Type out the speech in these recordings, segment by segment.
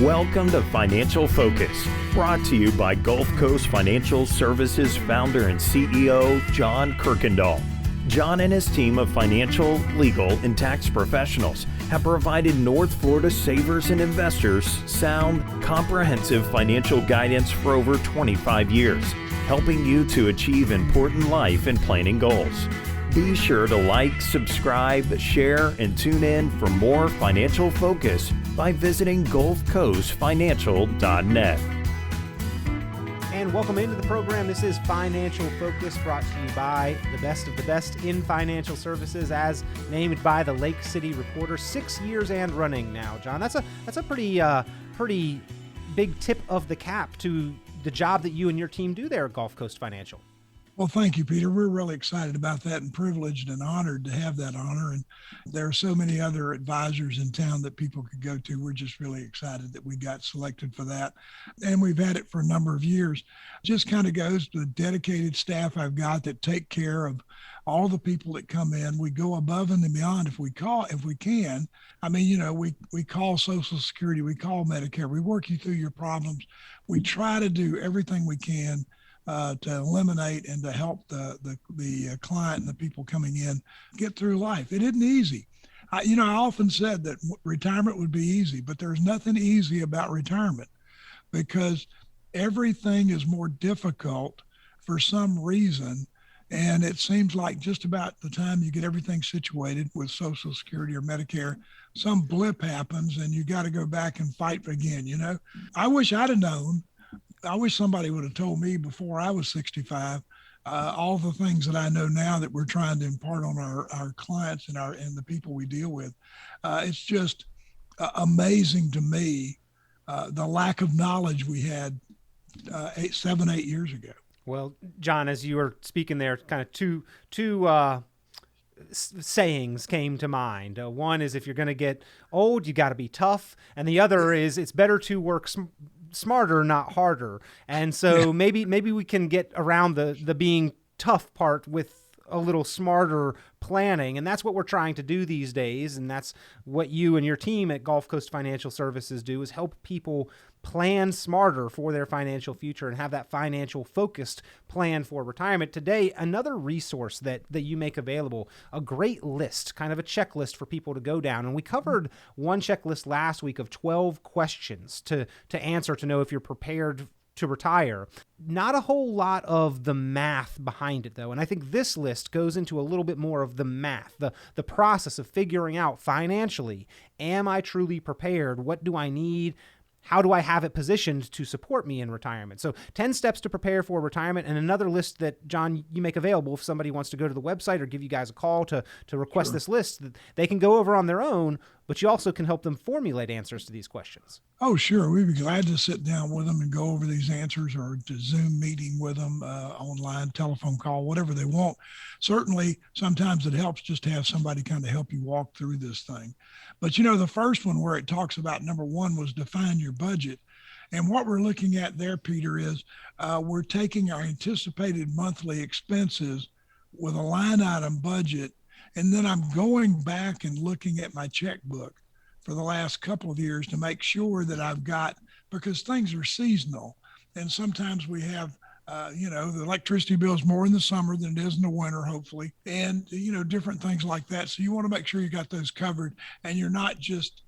Welcome to Financial Focus, brought to you by Gulf Coast Financial Services founder and CEO, Jon Kuykendall. Jon and his team of financial, legal, and tax professionals have provided North Florida savers and investors sound, comprehensive financial guidance for over 25 years, helping you to achieve important life and planning goals. Be sure to like, subscribe, share, and tune in for more Financial Focus by visiting gulfcoastfinancial.net. And welcome into the program. This is Financial Focus, brought to you by the best of the best in financial services, as named by the Lake City Reporter. 6 years and running now, Jon. That's a pretty big tip of the cap to the job that you and your team do there at Gulf Coast Financial. Well, thank you, Peter. We're really excited about that and privileged and honored to have that honor. And there are so many other advisors in town that people could go to. We're just really excited that we got selected for that. And we've had it for a number of years. Just kind of goes to the dedicated staff I've got that take care of all the people that come in. We go above and beyond if we can. I mean, you know, we call Social Security, we call Medicare, we work you through your problems. We try to do everything we can to eliminate and to help the client and the people coming in get through life. It isn't easy. I often said that retirement would be easy, but there's nothing easy about retirement because everything is more difficult for some reason. And it seems like just about the time you get everything situated with Social Security or Medicare, some blip happens and you got to go back and fight again. You know, I wish I'd have known. I wish somebody would have told me before I was 65, all the things that I know now that we're trying to impart on our clients and the people we deal with. It's just amazing to me, the lack of knowledge we had 7, 8 years ago. Well, Jon, as you were speaking there, kind of two sayings came to mind. One is, if you're going to get old, you got to be tough. And the other is, it's better to work smarter, not harder. And so maybe we can get around the being tough part with a little smarter planning. And that's what we're trying to do these days. And that's what you and your team at Gulf Coast Financial Services do, is help people plan smarter for their financial future and have that financial focused plan for retirement. Today, another resource that you make available, a great list, kind of a checklist for people to go down. And we covered one checklist last week of 12 questions to answer to know if you're prepared to retire. Not a whole lot of the math behind it, though. And I think this list goes into a little bit more of the math, the process of figuring out financially, am I truly prepared? What do I need? How do I have it positioned to support me in retirement? So 10 steps to prepare for retirement, and another list that, Jon, you make available if somebody wants to go to the website or give you guys a call to request this list. They can go over on their own, but you also can help them formulate answers to these questions. Oh, sure. We'd be glad to sit down with them and go over these answers, or to Zoom meeting with them, online, telephone call, whatever they want. Certainly, sometimes it helps just to have somebody kind of help you walk through this thing. But, you know, the first one where it talks about number one was define your budget. And what we're looking at there, Peter, is we're taking our anticipated monthly expenses with a line item budget. And then I'm going back and looking at my checkbook for the last couple of years to make sure that I've got, because things are seasonal. And sometimes we have, the electricity bill is more in the summer than it is in the winter, hopefully. And, different things like that. So you want to make sure you got those covered and you're not just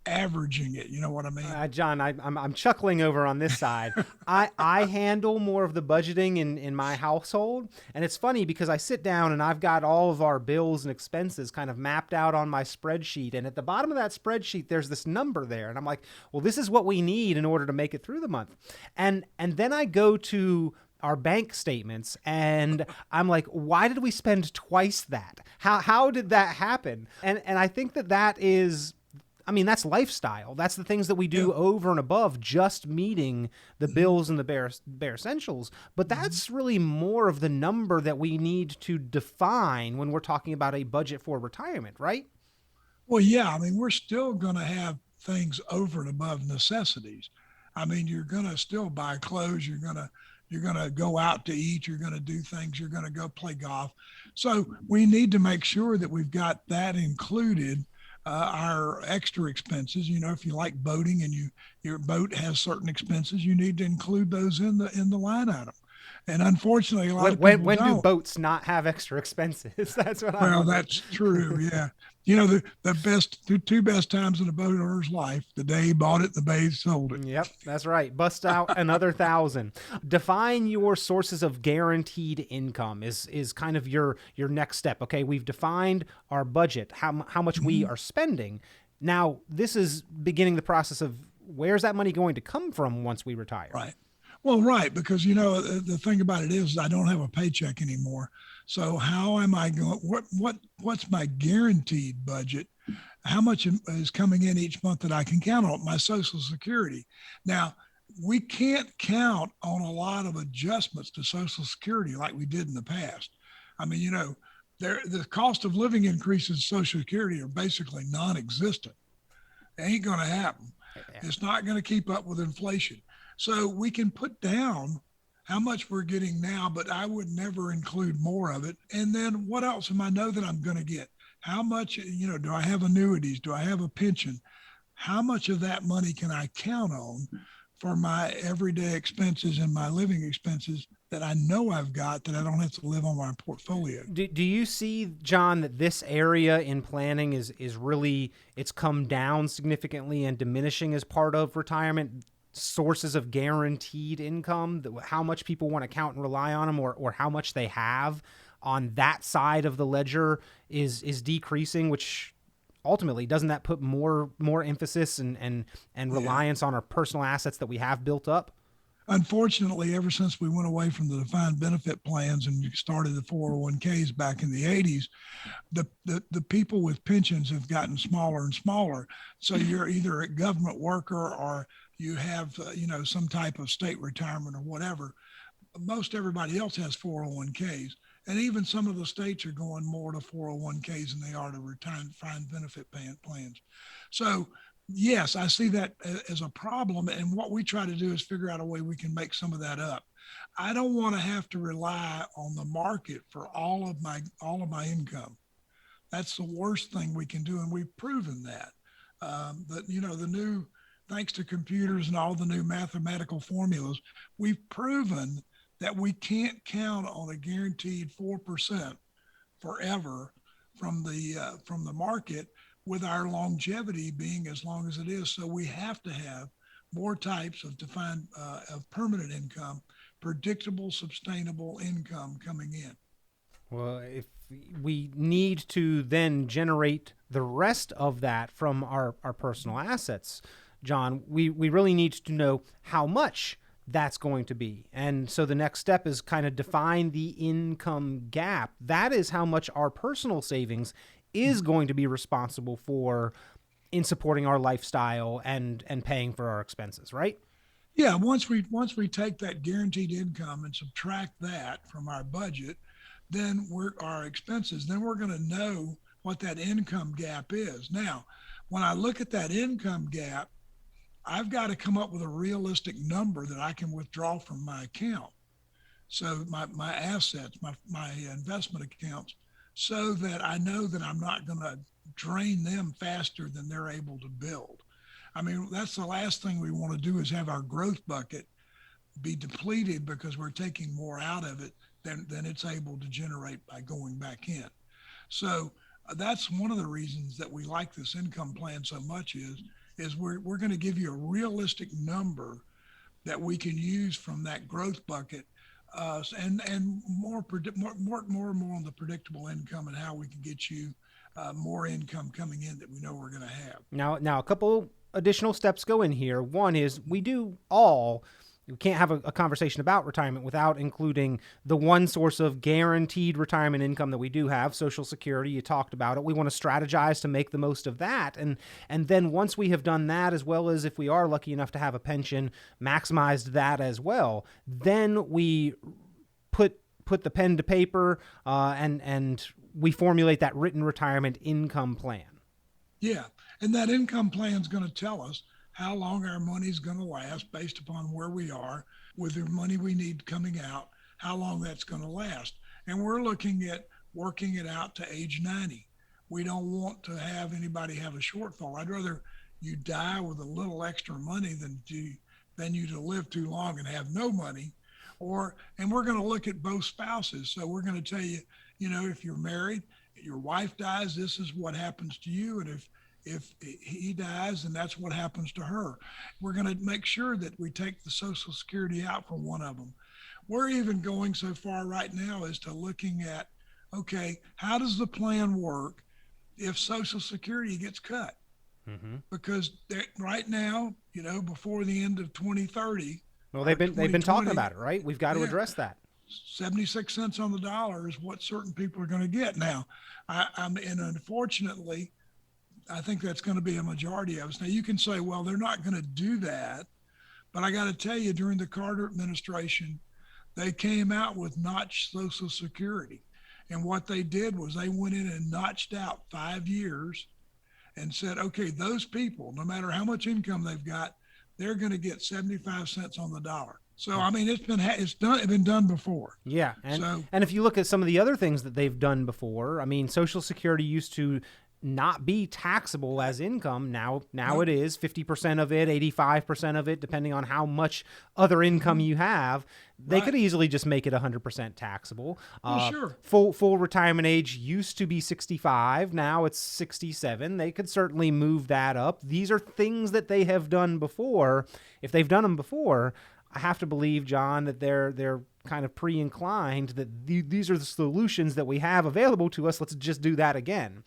averaging it. You know what I mean? Jon, I'm chuckling over on this side. I handle more of the budgeting in my household. And it's funny because I sit down and I've got all of our bills and expenses kind of mapped out on my spreadsheet. And at the bottom of that spreadsheet, there's this number there. And I'm like, well, this is what we need in order to make it through the month. And then I go to our bank statements and I'm like, why did we spend twice that? How did that happen? And I think that is, that's lifestyle. That's the things that we do over and above just meeting the bills and the bare essentials. But that's really more of the number that we need to define when we're talking about a budget for retirement, right? Well, yeah. We're still going to have things over and above necessities. You're going to still buy clothes. You're going to go out to eat. You're going to do things. You're going to go play golf. So we need to make sure that we've got that included. our extra expenses. If you like boating and your boat has certain expenses, you need to include those in the line item. And unfortunately, a lot of people when do don't. boats not have extra expenses? That's what I Well, wonder. that's true. Yeah. The two best times in a boat owner's life: the day he bought it, the day he sold it. Yep, that's right. Bust out another 1,000. Define your sources of guaranteed income is kind of your next step. Okay, we've defined our budget, how much we are spending. Now, this is beginning the process of where's that money going to come from once we retire? Right. Well, right, because the thing about it is I don't have a paycheck anymore. So how am I going? What's my guaranteed budget? How much is coming in each month that I can count on? My Social Security. Now, we can't count on a lot of adjustments to Social Security like we did in the past. I mean, the cost of living increases in Social Security are basically non-existent. It ain't going to happen. It's not going to keep up with inflation. So we can put down how much we're getting now, but I would never include more of it. And then what else am I know that I'm going to get? How much, do I have annuities? Do I have a pension? How much of that money can I count on for my everyday expenses and my living expenses that I know I've got that I don't have to live on my portfolio? Do you see, John, that this area in planning is really, it's come down significantly and diminishing as part of retirement? Sources of guaranteed income, how much people want to count and rely on them, or how much they have on that side of the ledger is decreasing, which ultimately doesn't that put more emphasis and reliance on our personal assets that we have built up? Unfortunately, ever since we went away from the defined benefit plans and started the 401ks back in the 80s, the people with pensions have gotten smaller and smaller. So you're either a government worker or you have, some type of state retirement or whatever. Most everybody else has 401ks. And even some of the states are going more to 401ks than they are to defined benefit plans. So yes, I see that as a problem. And what we try to do is figure out a way we can make some of that up. I don't want to have to rely on the market for all of my income. That's the worst thing we can do. And we've proven that. Thanks to computers and all the new mathematical formulas, we've proven that we can't count on a guaranteed 4% forever from the market, with our longevity being as long as it is. So we have to have more types of defined of permanent income, predictable, sustainable income coming in. Well, if we need to then generate the rest of that from our personal assets, John, we really need to know how much that's going to be. And so the next step is kind of define the income gap. That is how much our personal savings is going to be responsible for in supporting our lifestyle and paying for our expenses, right? Yeah, once we take that guaranteed income and subtract that from our budget, then our expenses, then we're going to know what that income gap is. Now, when I look at that income gap, I've got to come up with a realistic number that I can withdraw from my account. So my assets, my investment accounts, so that I know that I'm not going to drain them faster than they're able to build. I mean, that's the last thing we want to do, is have our growth bucket be depleted because we're taking more out of it than it's able to generate by going back in. So that's one of the reasons that we like this income plan so much is we're going to give you a realistic number that we can use from that growth bucket, and more on the predictable income and how we can get you more income coming in that we know we're going to have. Now a couple additional steps go in here. One is we can't have a conversation about retirement without including the one source of guaranteed retirement income that we do have, Social Security. You talked about it. We want to strategize to make the most of that. And then once we have done that, as well as if we are lucky enough to have a pension, maximized that as well, then we put the pen to paper and we formulate that written retirement income plan. Yeah. And that income plan is going to tell us how long our money is going to last based upon where we are with the money we need coming out, how long that's going to last. And we're looking at working it out to age 90. We don't want to have anybody have a shortfall. I'd rather you die with a little extra money than you to live too long and have no money. And we're going to look at both spouses. So we're going to tell you, if you're married, your wife dies, this is what happens to you. And if he dies, then that's what happens to her. We're going to make sure that we take the Social Security out for one of them. We're even going so far right now as to looking at, okay, how does the plan work if Social Security gets cut? Mm-hmm. Because right now, before the end of 2030. Well, they've been talking about it, right? We've got to address that. 76 cents on the dollar is what certain people are going to get. Now, and unfortunately, I think that's going to be a majority of us. Now, you can say, well, they're not going to do that. But I got to tell you, during the Carter administration, they came out with notched Social Security. And what they did was they went in and notched out 5 years and said, okay, those people, no matter how much income they've got, they're going to get 75 cents on the dollar. So, I mean, it's been done before. Yeah. And if you look at some of the other things that they've done before, I mean, Social Security used to not be taxable as income. Now it is 50% of it, 85% of it, depending on how much other income you have. They could easily just make it 100% taxable. Sure. Full retirement age used to be 65. Now it's 67. They could certainly move that up. These are things that they have done before. If they've done them before, I have to believe, John, that they're kind of pre-inclined that these are the solutions that we have available to us. Let's just do that again.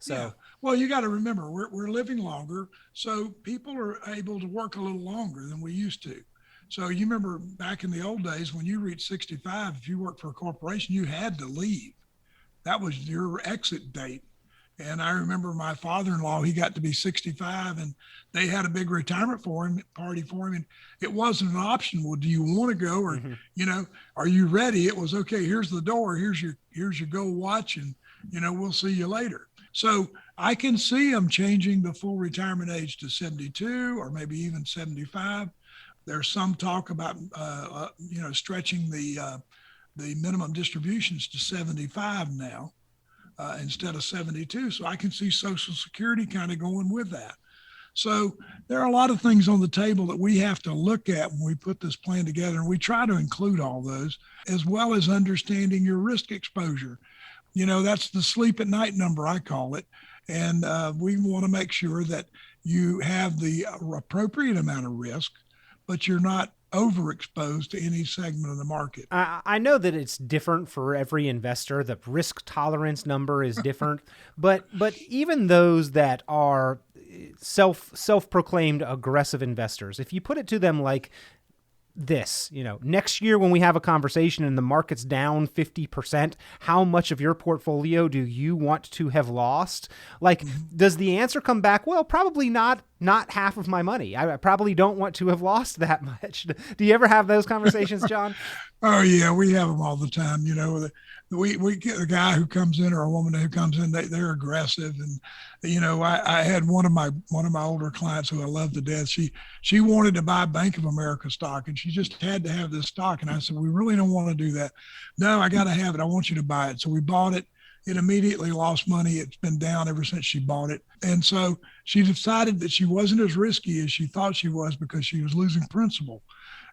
So, yeah. Well, you got to remember, we're living longer, so people are able to work a little longer than we used to. So you remember back in the old days when you reached 65, if you worked for a corporation, you had to leave. That was your exit date. And I remember my father-in-law, he got to be 65 and they had a big retirement party for him. And it wasn't an option. Well, do you want to go or, are you ready? It was, okay, here's the door. Here's your gold watch and, we'll see you later. So I can see them changing the full retirement age to 72 or maybe even 75. There's some talk about, stretching the minimum distributions to 75 now instead of 72. So I can see Social Security kind of going with that. So there are a lot of things on the table that we have to look at when we put this plan together. And we try to include all those, as well as understanding your risk exposure. That's the sleep at night number, I call it. And we want to make sure that you have the appropriate amount of risk, but you're not overexposed to any segment of the market. I know that it's different for every investor. The risk tolerance number is different, but even those that are self-proclaimed aggressive investors, if you put it to them like this, next year when we have a conversation and the market's down 50%, how much of your portfolio do you want to have lost? Like, does the answer come back? Well, probably not half of my money. I probably don't want to have lost that much. Do you ever have those conversations, John? Oh yeah, we have them all the time. We get a guy who comes in or a woman who comes in, they're aggressive. And, I had one of my older clients who I love to death. She wanted to buy Bank of America stock and she just had to have this stock. And I said, we really don't want to do that. No, I got to have it. I want you to buy it. So we bought it. It immediately lost money. It's been down ever since she bought it. And so she decided that she wasn't as risky as she thought she was because she was losing principal.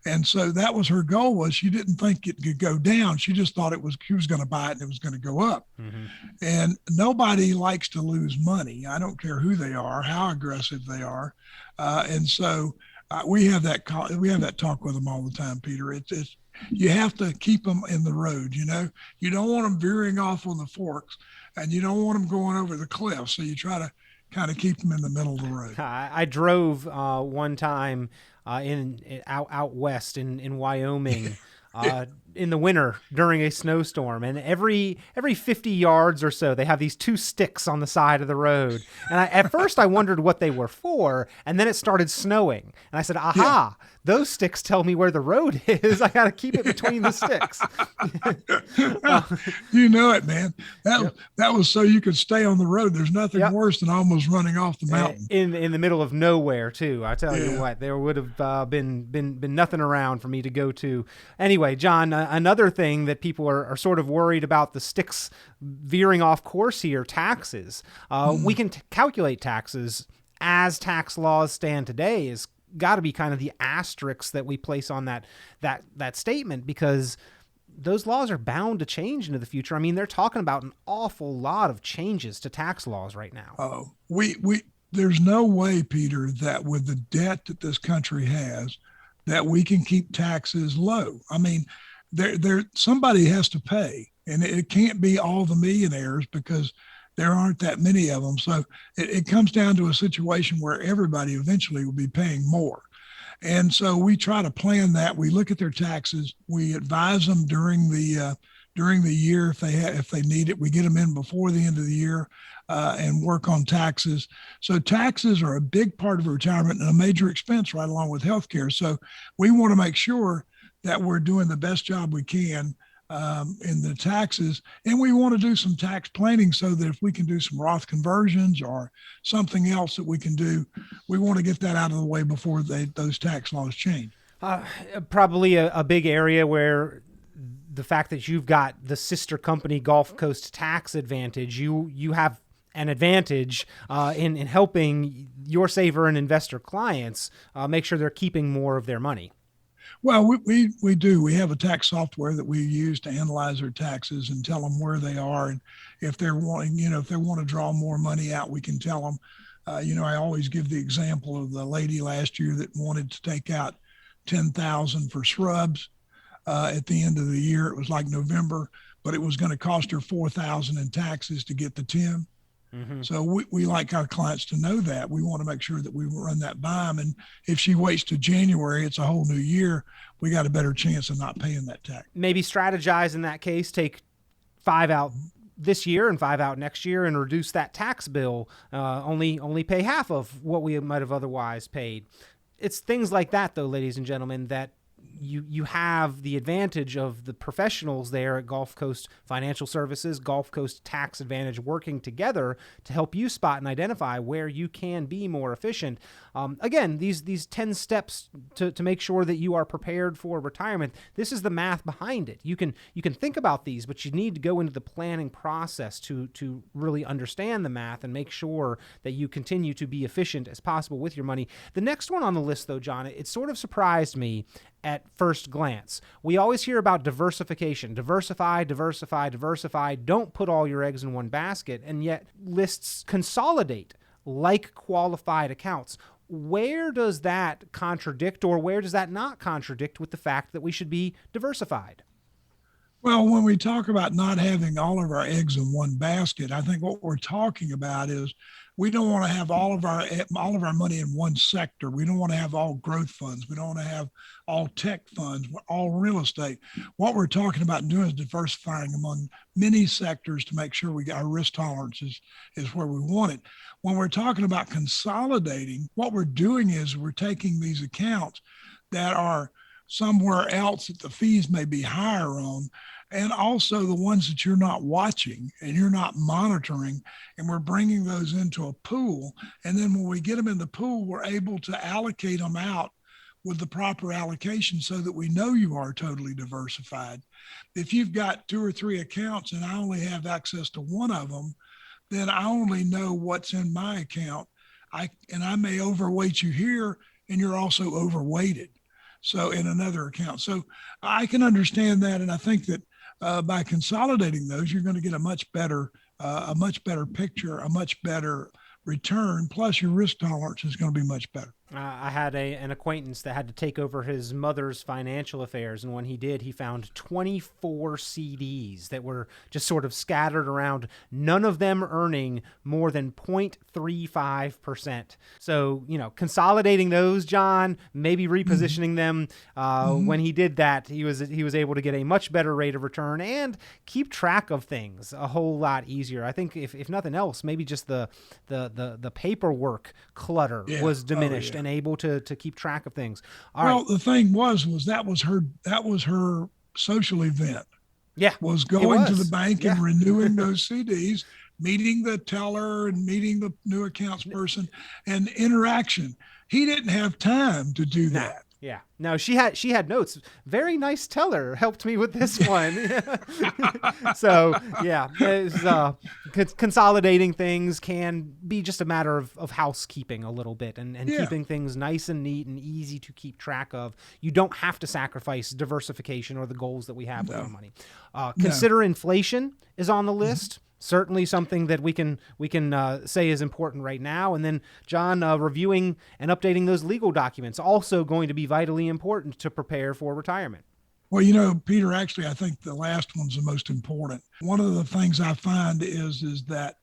And so that was her goal. Was she didn't think it could go down. She just thought she was going to buy it and it was going to go up. Mm-hmm. And nobody likes to lose money. I don't care who they are, how aggressive they are. And so we have that talk with them all the time, Peter. It's you have to keep them in the road. You don't want them veering off on the forks and you don't want them going over the cliff. So you try to kind of keep them in the middle of the road. I drove one time out west in Wyoming in the winter during a snowstorm, and every 50 yards or so they have these two sticks on the side of the road. And at first I wondered what they were for, and then it started snowing, and I said, aha, those sticks tell me where the road is. I got to keep it between the sticks. You know it, man. That was so you could stay on the road. There's nothing worse than almost running off the mountain. In the middle of nowhere, too. I tell you what, there would have been nothing around for me to go to. Anyway, John, another thing that people are sort of worried about, the sticks veering off course here, taxes. We can calculate taxes as tax laws stand today is got to be kind of the asterisk that we place on that statement, because those laws are bound to change into the future. I mean, they're talking about an awful lot of changes to tax laws right now. Oh, there's no way, Peter, that with the debt that this country has, that we can keep taxes low. I mean, somebody has to pay, and it can't be all the millionaires because there aren't that many of them. So it comes down to a situation where everybody eventually will be paying more. And so we try to plan that. We look at their taxes. We advise them during the year if they need it. We get them in before the end of the year and work on taxes. So taxes are a big part of retirement and a major expense right along with healthcare. So we want to make sure that we're doing the best job we can in the taxes, and we want to do some tax planning so that if we can do some Roth conversions or something else that we can do, we want to get that out of the way before those tax laws change. Probably a big area where the fact that you've got the sister company Gulf Coast Tax Advantage, you have an advantage in helping your saver and investor clients make sure they're keeping more of their money. Well, we do. We have a tax software that we use to analyze their taxes and tell them where they are. And if they're wanting, if they want to draw more money out, we can tell them. I always give the example of the lady last year that wanted to take out $10,000 for shrubs at the end of the year. It was like November, but it was going to cost her $4,000 in taxes to get the 10. Mm-hmm. So we like our clients to know that. We want to make sure that we run that by them. And if she waits to January, it's a whole new year. We got a better chance of not paying that tax. Maybe strategize in that case, take 5 out this year and 5 out next year and reduce that tax bill. Only pay half of what we might have otherwise paid. It's things like that, though, ladies and gentlemen, that you have the advantage of the professionals there at Gulf Coast Financial Services, Gulf Coast Tax Advantage, working together to help you spot and identify where you can be more efficient. Again, these 10 steps to make sure that you are prepared for retirement. This is the math behind it. You can think about these, but you need to go into the planning process to really understand the math and make sure that you continue to be efficient as possible with your money. The next one on the list, though, John, it sort of surprised me at first glance. We always hear about diversification. Diversify. Don't put all your eggs in one basket, and yet lists consolidate like qualified accounts. Where does that contradict, or where does that not contradict with the fact that we should be diversified? Well, when we talk about not having all of our eggs in one basket, I think what we're talking about is we don't want to have all of our money in one sector. We don't want to have all growth funds. We don't want to have all tech funds, all real estate. What we're talking about doing is diversifying among many sectors to make sure we got our risk tolerance is where we want it. When we're talking about consolidating, what we're doing is we're taking these accounts that are somewhere else that the fees may be higher on, and also the ones that you're not watching and you're not monitoring, and we're bringing those into a pool. And then when we get them in the pool, we're able to allocate them out with the proper allocation so that we know you are totally diversified. If you've got 2 or 3 accounts and I only have access to one of them, then I only know what's in my account. I may overweight you here, and you're also overweighted. So in another account. So I can understand that. And I think that by consolidating those, you're going to get a much better picture, a much better return. Plus your risk tolerance is going to be much better. I had an acquaintance that had to take over his mother's financial affairs, and when he did, he found 24 CDs that were just sort of scattered around, none of them earning more than 0.35%. So, consolidating those, John, maybe repositioning them. When he did that, he was able to get a much better rate of return and keep track of things a whole lot easier. I think if nothing else, maybe just the paperwork clutter was diminished. And able to keep track of things. The thing was that was her social event. Yeah. Was going to the bank and renewing those CDs, meeting the teller and meeting the new accounts person, and interaction. He didn't have time to do that. Yeah. No, she had notes. Very nice teller helped me with this one. So yeah, consolidating things can be just a matter of housekeeping a little bit and keeping things nice and neat and easy to keep track of. You don't have to sacrifice diversification or the goals that we have with our money. Consider inflation is on the list. Certainly something that we can say is important right now. And then, John, reviewing and updating those legal documents, also going to be vitally important to prepare for retirement. Well, Peter, actually, I think the last one's the most important. One of the things I find is that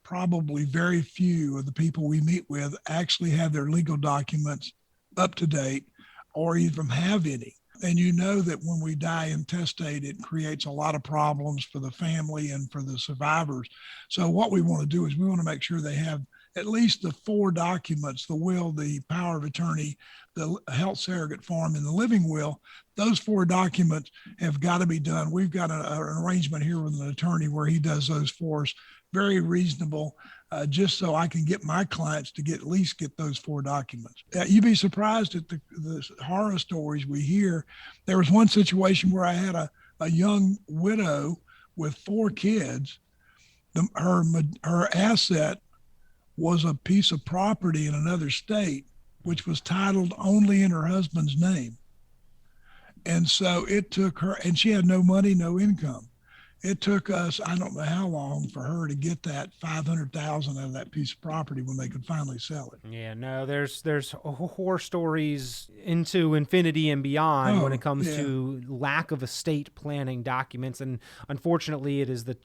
probably very few of the people we meet with actually have their legal documents up to date or even have any. And that when we die intestate, it creates a lot of problems for the family and for the survivors. So what we want to do is we want to make sure they have at least the 4 documents: the will, the power of attorney, the health surrogate form, and the living will. Those 4 documents have got to be done. We've got an arrangement here with an attorney where he does those for us. Very reasonable, just so I can get my clients to at least get those 4 documents. You'd be surprised at the horror stories we hear. There was one situation where I had a young widow with 4 kids. Her asset was a piece of property in another state, which was titled only in her husband's name. And so it took her, and she had no money, no income. It took us, I don't know how long, for her to get that $500,000 out of that piece of property when they could finally sell it. Yeah, no, there's horror stories into infinity and beyond when it comes to lack of estate planning documents, and unfortunately, it is the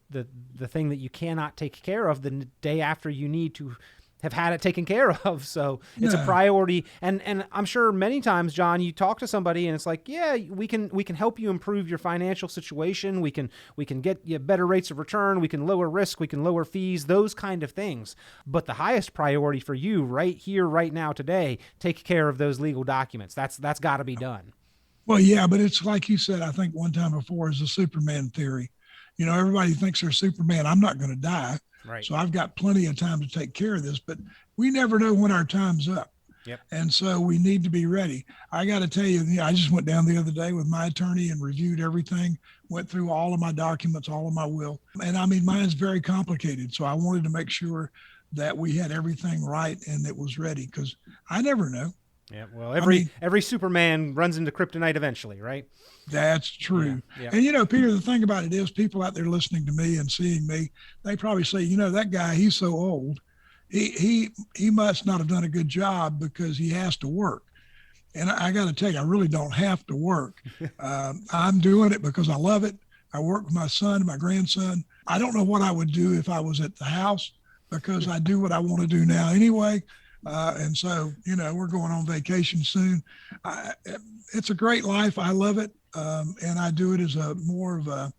thing that you cannot take care of the day after you need to have had it taken care of. So it's a priority. And I'm sure many times, John, you talk to somebody and it's like, yeah, we can help you improve your financial situation. We can get you better rates of return. We can lower risk. We can lower fees, those kind of things. But the highest priority for you right here, right now, today, take care of those legal documents. That's got to be done. Well, yeah, but it's like you said, I think one time before, is the Superman theory. Everybody thinks they're Superman. I'm not going to die. Right. So I've got plenty of time to take care of this, but we never know when our time's up. Yep. And so we need to be ready. I got to tell you, I just went down the other day with my attorney and reviewed everything, went through all of my documents, all of my will. And mine's very complicated. So I wanted to make sure that we had everything right and it was ready, because I never know. Yeah, well, every Superman runs into kryptonite eventually, right? That's true. Yeah. And, Peter, the thing about it is, people out there listening to me and seeing me, they probably say, that guy, he's so old. He must not have done a good job because he has to work. And I got to tell you, I really don't have to work. I'm doing it because I love it. I work with my son, my grandson. I don't know what I would do if I was at the house, because I do what I want to do now anyway. And so, we're going on vacation soon. It's a great life. I love it. And I do it as more of a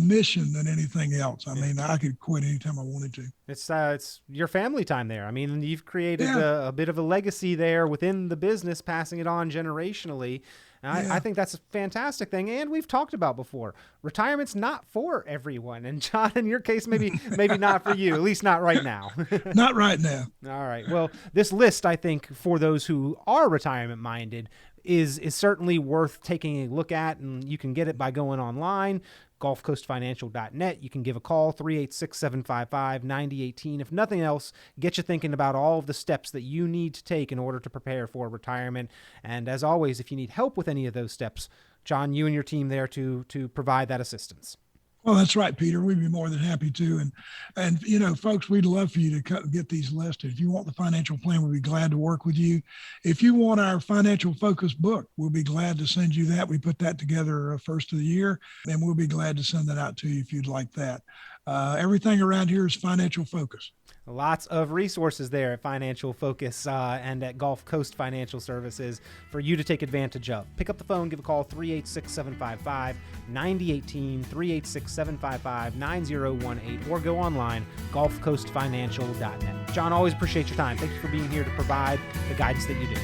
mission than anything else. I could quit anytime I wanted to. It's your family time there. You've created a bit of a legacy there within the business, passing it on generationally. I think that's a fantastic thing. And we've talked about before, retirement's not for everyone. And John, in your case, maybe not for you, at least not right now. Not right now. All right. Well, this list, I think, for those who are retirement minded, is certainly worth taking a look at, and you can get it by going online, gulfcoastfinancial.net. You can give a call, 386-755-9018. If nothing else, get you thinking about all of the steps that you need to take in order to prepare for retirement. And as always, if you need help with any of those steps, John, you and your team there to provide that assistance. Well, that's right, Peter. We'd be more than happy to. And folks, we'd love for you to get these listed. If you want the financial plan, we'd be glad to work with you. If you want our financial focus book, we'll be glad to send you that. We put that together first of the year, and we'll be glad to send that out to you if you'd like that. Everything around here is financial focus. Lots of resources there at Financial Focus and at Gulf Coast Financial Services for you to take advantage of. Pick up the phone, give a call, 386-755-9018, 386-755-9018, or go online, gulfcoastfinancial.net. John, always appreciate your time. Thank you for being here to provide the guidance that you do.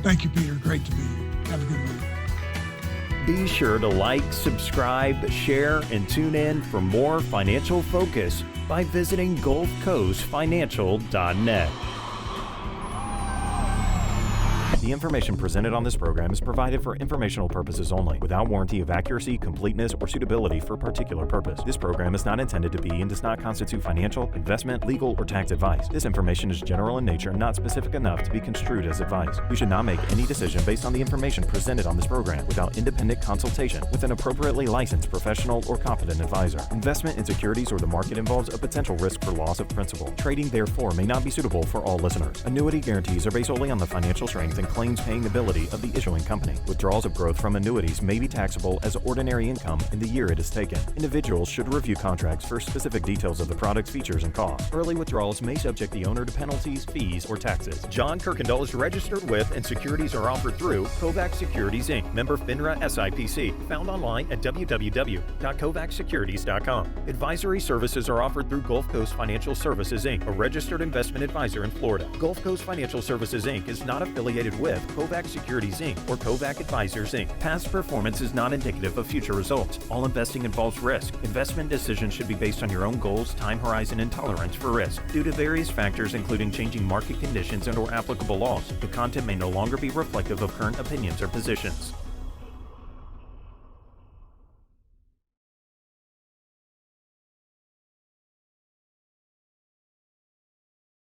Thank you, Peter. Great to be here. Have a good week. Be sure to like, subscribe, share, and tune in for more Financial Focus by visiting gulfcoastfinancial.net. The information presented on this program is provided for informational purposes only, without warranty of accuracy, completeness, or suitability for a particular purpose. This program is not intended to be and does not constitute financial, investment, legal, or tax advice. This information is general in nature and not specific enough to be construed as advice. You should not make any decision based on the information presented on this program without independent consultation with an appropriately licensed professional or competent advisor. Investment in securities or the market involves a potential risk for loss of principal. Trading, therefore, may not be suitable for all listeners. Annuity guarantees are based solely on the financial strength and claims-paying ability of the issuing company. Withdrawals of growth from annuities may be taxable as ordinary income in the year it is taken. Individuals should review contracts for specific details of the product's features and costs. Early withdrawals may subject the owner to penalties, fees, or taxes. Jon Kuykendall is registered with and securities are offered through Kovac Securities Inc., member FINRA SIPC, found online at www.kovacsecurities.com. Advisory services are offered through Gulf Coast Financial Services Inc., a registered investment advisor in Florida. Gulf Coast Financial Services Inc. is not affiliated with Kovac Securities Inc. or Kovac Advisors Inc. Past performance is not indicative of future results. All investing involves risk. Investment decisions should be based on your own goals, time horizon, and tolerance for risk. Due to various factors including changing market conditions and/or applicable laws, the content may no longer be reflective of current opinions or positions.